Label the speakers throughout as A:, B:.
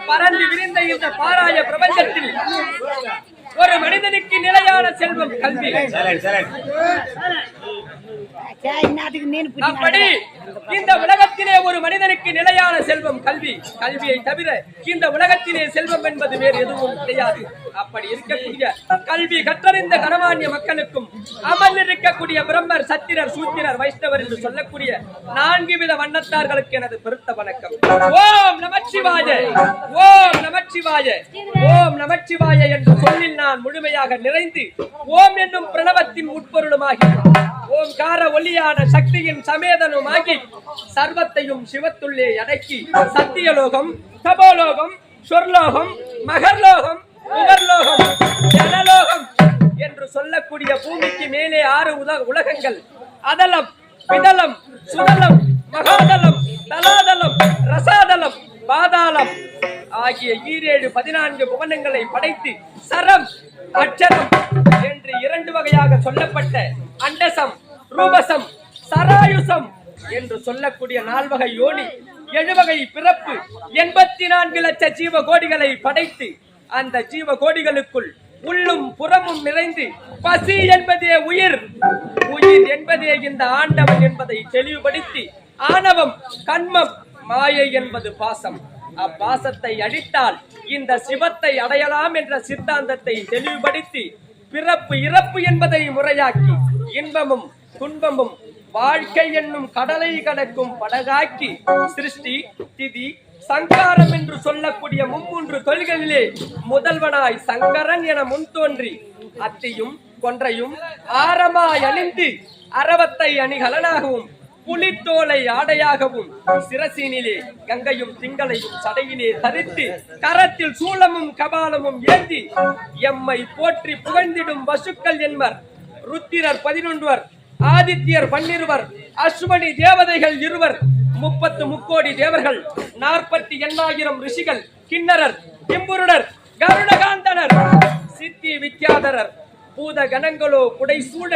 A: பறந்து விரிந்த இந்த பாராய பிரபஞ்சத்தில் ஒரு மனிதனுக்கு நிலையான செல்வம் கல்வி. அப்படி இந்த உலகத்திலே ஒரு மனிதனுக்கு நிலையான செல்வம் கல்வி. கல்வியை தவிர இந்த உலகத்திலே செல்வம் என்பது வேறு எதுவும் கிடையாது. அப்படி இருக்கக்கூடிய கல்வி கற்றறிந்த கனமானிய மக்களுக்கும் அமர்ந்திருக்கக்கூடிய பிரம்மர், சத்திரர், சூத்திரர், வைஷ்ணவர் என்று சொல்லக்கூடிய 4 வித வண்ணத்தார்களுக்கு எனது பெருத்த வணக்கம். ஓம் நமச்சிவாய, ஓம் நமச்சிவாய, ஓம் நமச்சிவாய என்ற சொல்லில் நான் முழுமையாக நிறைந்து ஓம் என்னும் பிரணவத்தின் உட்பொருளுமாகி ஓம்கார ஒளியான சக்தியின் சமேதனுமாகி சர்வத்தையும் சிவத்துள்ளே அடக்கி சத்தியலோகம், தபோலோகம், சொர்லோகம், மகர்லோகம், உகர்லோகம், ஜனலோகம் என்று சொல்லக்கூடிய பூமிக்கு மேலே 6 உலகங்கள் அதலம், விதலம், சுதலம், மகாதலம், தலாதலம், ரசாதலம், பாதாளம் ஆகிய 14 புவனங்களை படைத்து சரம், அட்சரம் என்று 2 வகையாக சொல்லப்பட்ட அண்டசம், ரூபசம், சராயுசம் என்று சொல்லக்கூடிய 4 வகை யோனி, 7 வகை பிறப்பு, 84 லட்ச ஜீவ கோடிகளை படைத்து அந்த ஜீவ கோடிகளுக்குள் உள்ளும் புறமும் நிறைந்து பசி என்பதே உயிர், உயிர் என்பதே இந்த ஆண்டவன் என்பதை தெளிவுபடுத்தி ஆணவம், கண்மம், மாயை என்பது பாசம், அப்பாசத்தை அடித்தால் இந்த சிவத்தை அடையலாம் என்ற சித்தாந்தத்தை தெளிவுபடுத்தி பிறப்பு இறப்பு என்பதை முறையாக்கி இன்பமும் துன்பமும் வாழ்க்கை என்னும் கடலை கடக்கும் படகாக்கி சிருஷ்டி, திதி, சங்காரம் என்று சொல்லக்கூடிய 3 தொழில்களிலே முதல்வனாய் சங்கரன் என முன் தோன்றி அத்தியும் கொன்றையும் ஆரமாய் அணிந்து அரவத்தை அணிகலனாகவும் புலித்தோலை ஆடையாகவும் சிரசினிலே கங்கையும் திங்களையும் சடையிலே தரித்து கரத்தில் சூலமும் கபாலமும் ஏந்தி எம்மை போற்றி புகழ்ந்திடும் வசுக்கள் என்பர். ருத்திரர் 11, ஆதித்யர் 12, அஸ்வனி தேவதைகள் 20, 30 முக்கோடி தேவர்கள், 48,000 ரிஷிகள், கிண்ணரர், கிம்புருடர், கருடகாந்தனர், சித்தி வித்யாதரர், பூத கணங்களோ புடைசூட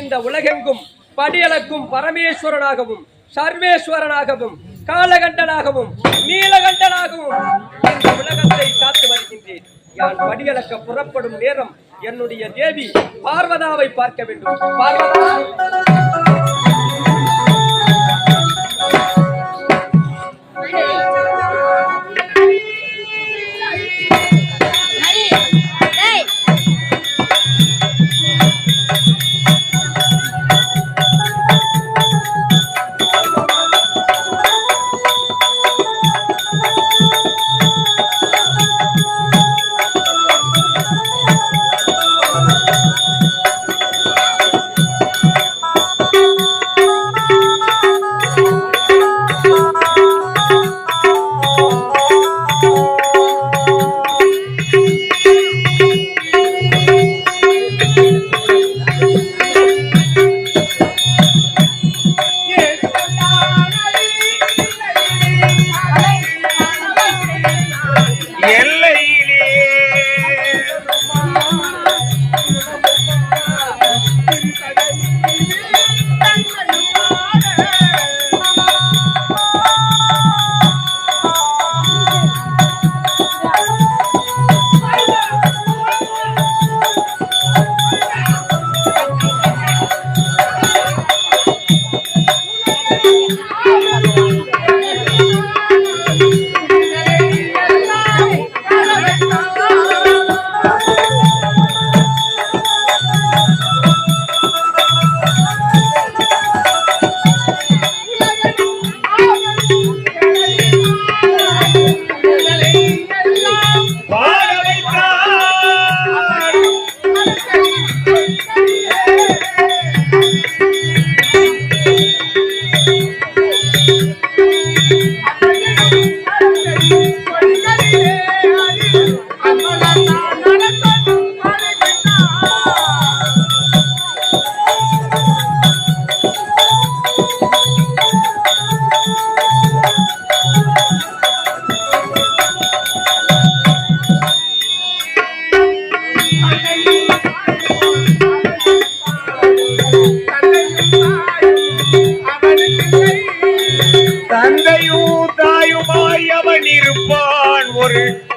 A: இந்த உலகெங்கும் படியளக்கும் பரமேஸ்வரனாகவும் சர்வேஸ்வரனாகவும் காலகண்டனாகவும் நீலகண்டனாகவும் இந்த உலகத்தை காத்து வருகின்றேன். யான் படியளக்க புறப்படும் நேரம் என்னுடைய தேவி பார்வதாவை பார்க்க வேண்டும். பார்வதா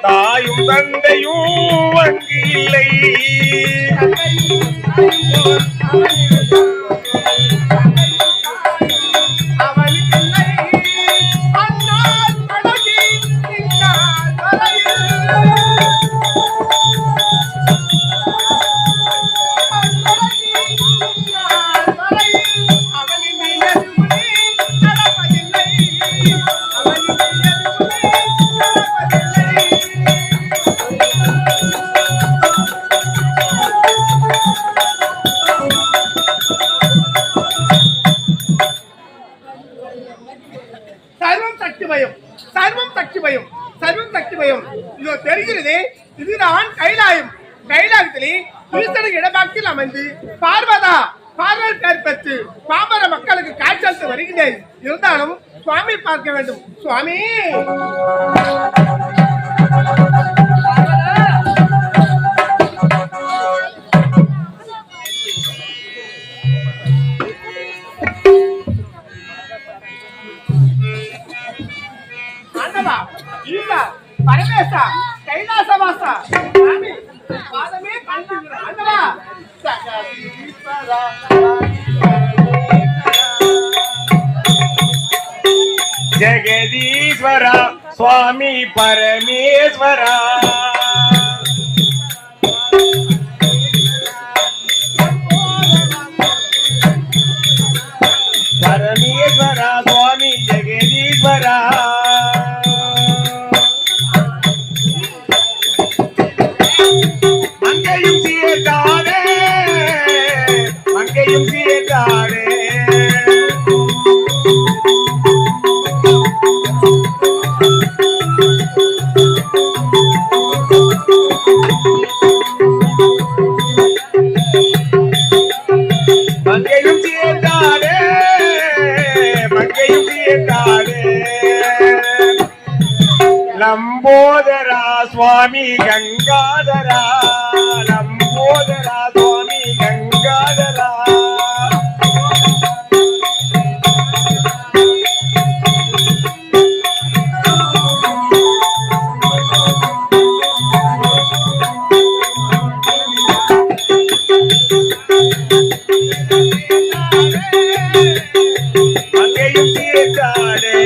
B: தாயும் தந்தையும் அங்கு இல்லை.
C: இதுதான் கைலாயம். கைலாயத்திலே ஈஸ்வரன் இடபாக்கில் அமைந்து பார்வதா பார்வல் பேர் பெற்று பாமர மக்களுக்கு காட்சியளித்து வருகிறேன். இருந்தாலும் சுவாமி பார்க்க வேண்டும். சுவாமி ஆண்டவா, ஈசா, பரமேசா, கைலாசவாசா, சுவாமி பாதமே காண்பிக்கிறேன். ஆண்டவா
B: ஜெகதீஸ்வரா சுவாமி பரமேஸ்வரா பரமேஸ்வரா சுவாமி ஜெகதீஸ்வரா மங்கையும் சீர்காடே மங்கையும் சீர்காடே மங்கையும் சீர்காடே மங்கையும் சீர்காடே லம்போதரா சுவாமி கங்காதரா லம்போதரா சுவாமி கங்காதரா மங்கையும் சீர்காடே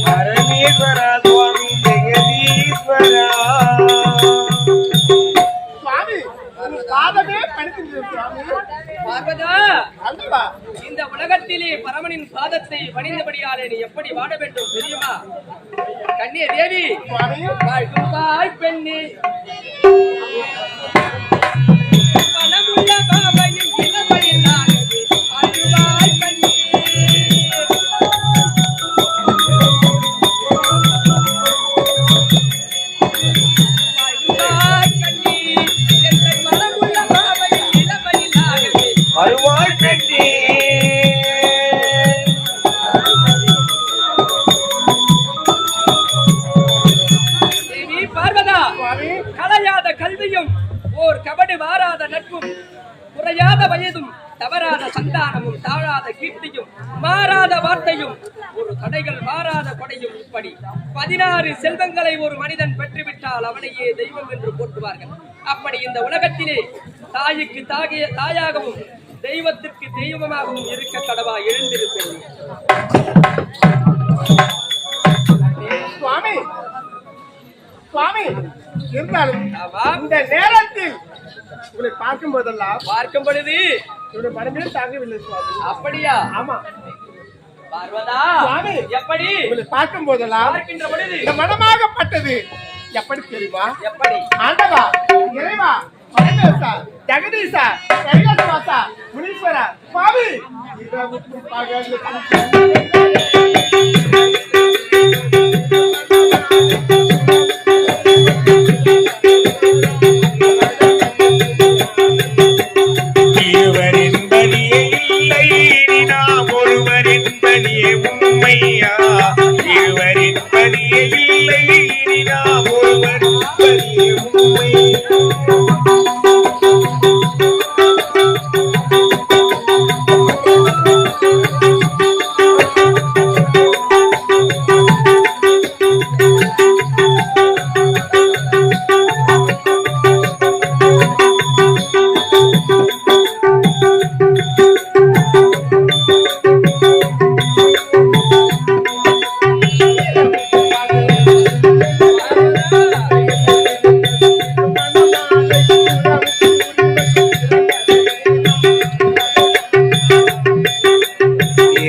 B: பரமேஸ்வரா சுவாமி ஜெகதீஸ்வரா
C: சுவாமி பாதமே பணிக்கின்றேன். சுவாமி
A: பார்வதா,
C: ஆண்டவா,
A: இந்த உலகத்திலே பரமனின் பாதத்தை பணிந்தபடியாலே நீ எப்படி வாட வேண்டும் தெரியுமா? கண்ணே தேவி,
C: சுவாமி
A: வாழ்வாய் பெண்ணே, மனமுள்ள பாவையின் இளமையில் நானது, வாழ்வாய் பெண்ணே. வாழ்வாய் கண்ணே, எங்கள் மனமுள்ள பாவையின் இளமையில் நானது.
B: வருவாய் பெண்ணே
A: தேவி பார்வதா,
C: சுவாமி
A: கலையாத கல்வியும் ஓர் கபடு வாராத நட்பும் குறையாத வயதும் தவறாத சந்தானமும் தாழாத கீர்த்தியும் மாறாத வார்த்தையும் ஒரு தடைகள் மாறாத கொடையும் இப்படி 16 செல்வங்களை ஒரு மனிதன் பெற்றுவிட்டால் அவனையே தெய்வம் என்று போற்றுவார்கள். அப்படி இந்த உலகத்திலே தாய்க்கு தாயாகவும் தெய்வத்திற்கு தெய்வமாகவும் இருக்க கடவா எழுந்திருப்பேன்.
C: சுவாமி சுவாமி இருந்தாலும்
A: ஆமா,
C: இந்த நேரத்தில் உங்களை பார்க்கும் போதெல்லாம்
A: பார்க்கும் பொழுது
C: என்னுடைய மனமே தாங்கவில்லை. சுவாமி
A: அப்படியா?
C: ஆமா
A: பார்வதா,
C: சுவாமி
A: எப்படி
C: உங்களை பார்க்கும் போதெல்லாம்
A: பார்க்கின்ற பொழுது
C: இந்த மனமாகப்பட்டது எப்படி தெரியுமா?
A: எப்படி?
C: ஆண்டவா, இறைவா, பரமேசா, ஜெகதீசா, கைலாசவாசா, முனீஸ்வரா, சுவாமி இரவு பகல்
B: இருவரின் பலியே இல்லை நாம் ஒருவரின் என்பதே உண்மையா இருவர் என்பதே இல்லை இனி நாம் ஒருவர் என்பதே உண்மை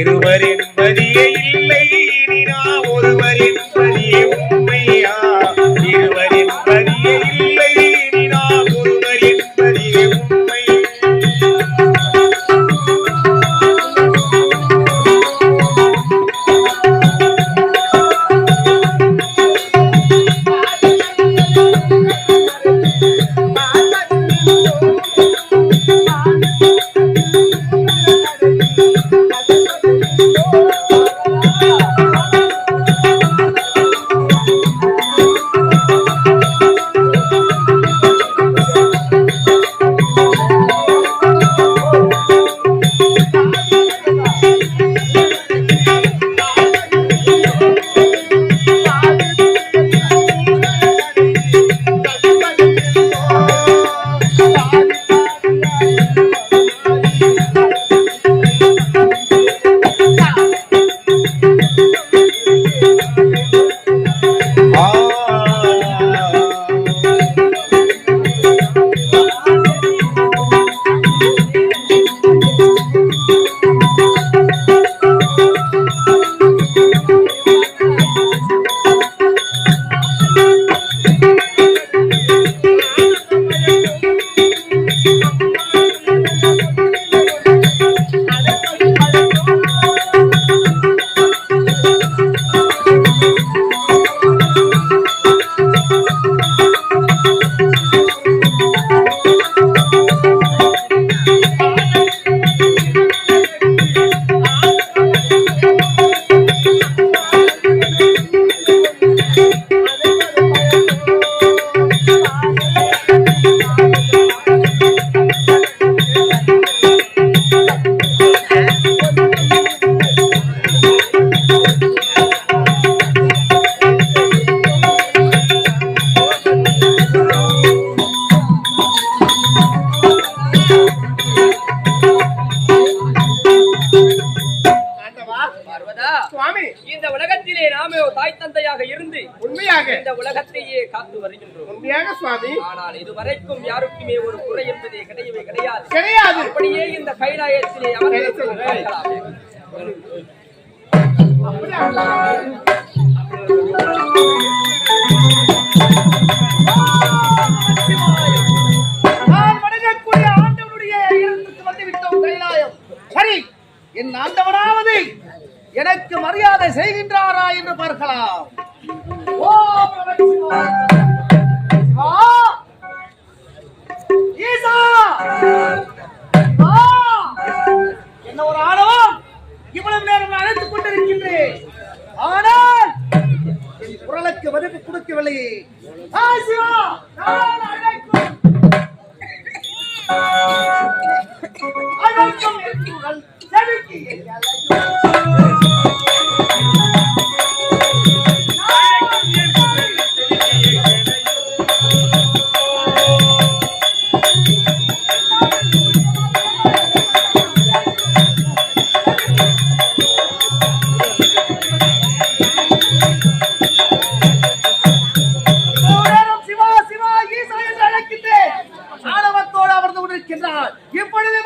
B: இருவர் என்பதே இல்லை இனி நாம் ஒருவர் என்பதே உண்மையா இருவர் என்பதே இல்லை இனி நாம் ஒருவர் என்பதே உண்மை
C: சுவாமி,
A: இந்த உலகத்திலே நாமே தாய் தந்தையாக இருந்து
C: உண்மையாக
A: இந்த உலகத்தையே காத்து வருகின்றோம்.
C: உண்மையாக சுவாமி.
A: ஆனால் இதுவரைக்கும் யாருக்குமே ஒரு குறை என்பதே கிடையவே கிடையாது. அப்படியே இந்த கைலாயத்திலே
D: நான் வணங்கக்கூடிய ஆண்டவனுடைய இடத்துக்கு வந்து விட்டோம் கைலாயம். சரி, என் ஆண்டவனாவது எனக்கு மரியாதை செய்கின்றாரா என்று பார்க்கலாம். ஓம் நமः சிவாய. ஈசா, என்ன ஒரு ஆணவம்! இவ்வளவு நேரம் நான் அழைத்துக் கொண்டிருக்கின்றேன், ஆனால் என் குரலுக்கு மதிப்பு கொடுக்கவில்லையே. சிவா, நான் அழைக்கும் என் குரல் செவிக்கு ஆணவத்தோடு அமர்ந்து கொண்டிருக்கின்றார். இப்பொழுது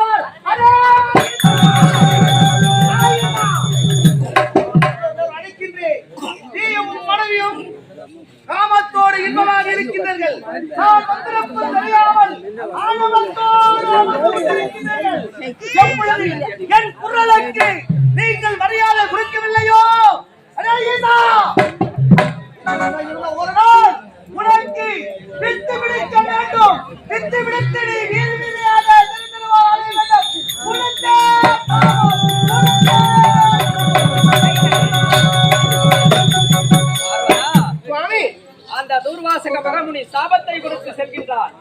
A: துர்வாசக மகமுனி சாபத்தை கொடுத்து செல்கின்றார்.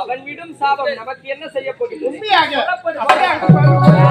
A: அவன் விடும் சாபம் நமக்கு என்ன செய்ய போகிறது?
C: உண்மையாக அப்படியே